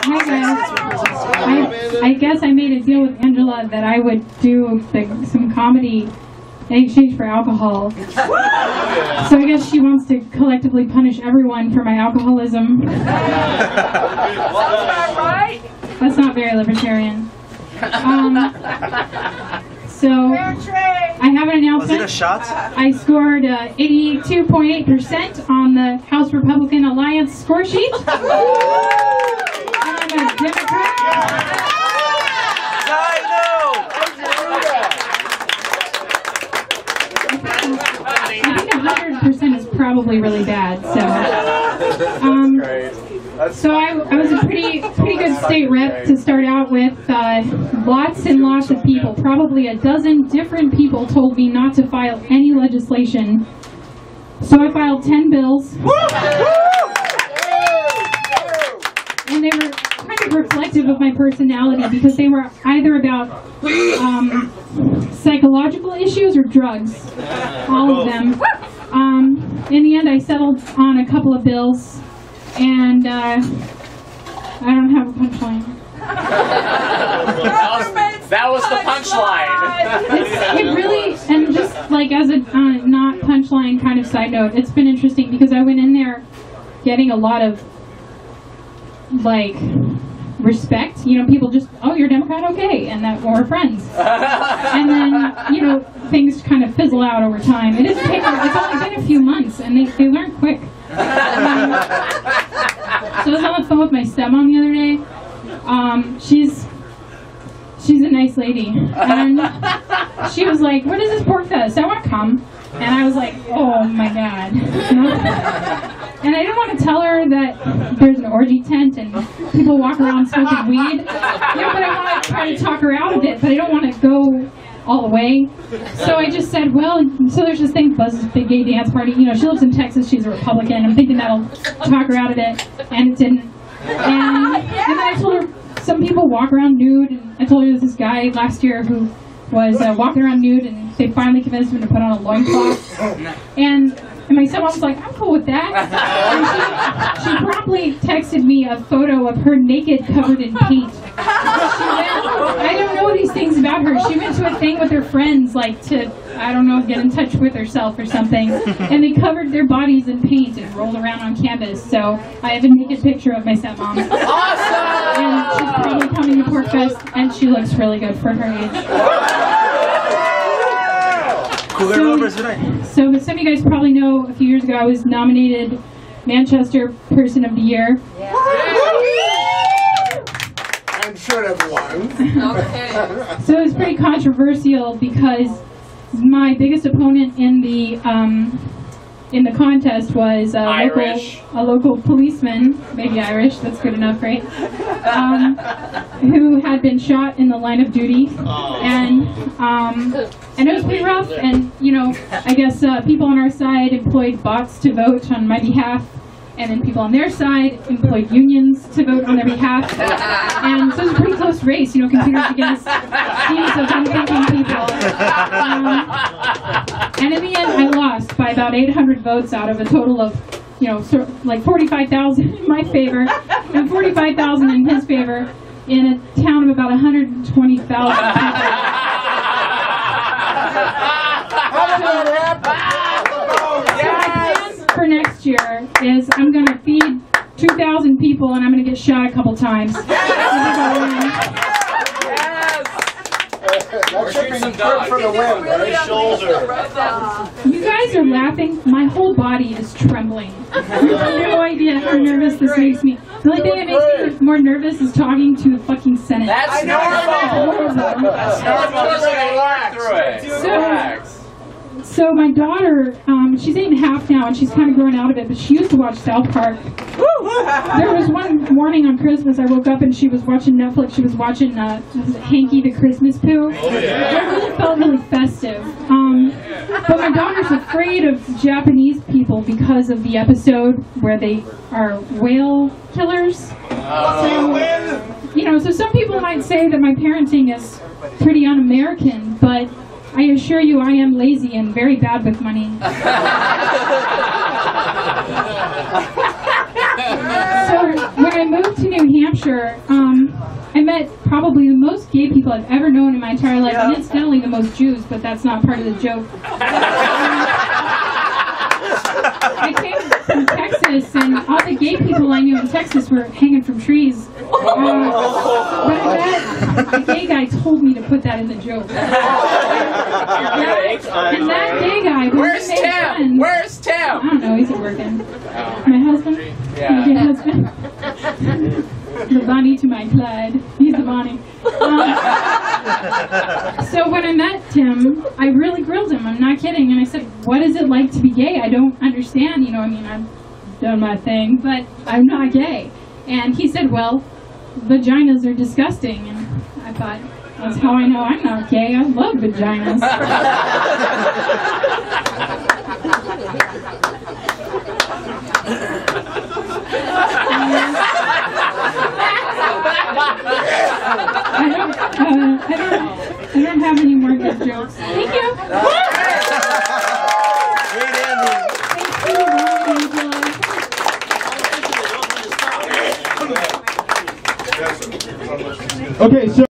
Hi guys. I guess I made a deal with Angela that I would do some comedy in exchange for alcohol. So I guess she wants to collectively punish everyone for my alcoholism. That's not very libertarian. So I have an announcement. Was it a shot? I scored 82.8% on the House Republican Alliance score sheet. And I'm a Democrat. I think 100% is probably really bad. So I was a pretty good state rep to start out with. Lots and lots of people, probably a dozen different people, told me not to file any legislation. So I filed 10 bills. And they were kind of reflective of my personality because they were either about psychological issues or drugs. All of them. In the end, I settled on a couple of bills. And I don't have a punchline. That was the punchline. It really, and just like as a not punchline kind of side note, it's been interesting because I went in there getting a lot of like respect. You know, people just, oh, you're a Democrat, okay, and that we're friends. And then, you know, things kind of fizzle out over time. It's only been a few months, and they learn quick. So I was on the phone with my stepmom the other day. She's a nice lady, and she was like, "What is this pork fest? I want to come." And I was like, "Oh my god!" And I didn't want to tell her that there's an orgy tent and people walk around smoking weed. Yeah, but I want to try to talk her out of it, but I don't want to go all the way. So I just said, well, so there's this thing, Buzz's Big Gay Dance Party. You know, she lives in Texas, she's a Republican. I'm thinking that'll talk her out of it, and it didn't. And then I told her some people walk around nude, and I told her there's this guy last year who was walking around nude, and they finally convinced him to put on a loincloth. And my stepmom was like, I'm cool with that. And she promptly texted me a photo of her naked, covered in paint. I don't know these things about her. She went to a thing with her friends, like to, I don't know, get in touch with herself or something. And they covered their bodies in paint and rolled around on canvas. So I have a naked picture of my stepmom. Awesome! And she's probably coming to Pork Fest, and she looks really good for her age. So some of you guys probably know a few years ago I was nominated Manchester Person of the Year. Yeah. I'm sure everyone. Okay. So it was pretty controversial because my biggest opponent in the contest was a local policeman, maybe Irish, that's good enough, right? Who had been shot in the line of duty, and it was pretty rough. And you know, I guess people on our side employed bots to vote on my behalf, and then people on their side employed unions to vote on their behalf. And so it was a pretty close race, you know, computers against teams of unthinking people. And in the end, I lost by about 800 votes out of a total of, you know, sort of like 45,000 in my favor and 45,000 in his favor in a town of about 120,000 people. For next year is I'm going to feed 2,000 people and I'm going to get shot a couple times. For the win, right? Shoulder. You guys are laughing. My whole body is trembling. You have no idea how nervous this makes me. The only thing that makes me more nervous is talking to the fucking Senate. That's normal. That's normal. Relax. So my daughter, she's 8.5 now, and she's kind of growing out of it, but she used to watch South Park. There was one morning on Christmas, I woke up and she was watching Netflix. She was watching Hanky the Christmas Poo. It really felt really festive. But my daughter's afraid of Japanese people because of the episode where they are whale killers. So, you know, so some people might say that my parenting is pretty un-American, but I assure you I am lazy and very bad with money. So when I moved to New Hampshire, I met probably the most gay people I've ever known in my entire life, and incidentally the most Jews, but that's not part of the joke. I came from Texas, and all the gay people I knew in Texas were hanging from trees. But a gay guy told me to put that in the joke. And that gay guy, Where's Tim? Where's Tim? I don't know, he's working. My husband? Yeah. My gay husband. The Bonnie to my Clyde. He's the Bonnie. So when I met Tim, I really grilled him. I'm not kidding. And I said, what is it like to be gay? I don't understand. You know, I mean, I've done my thing, but I'm not gay. And he said, well, vaginas are disgusting. And I thought, that's how I know I'm not gay. I love vaginas. I don't have any more good jokes. Thank you. Great ending. Thank you, Angela. Okay, so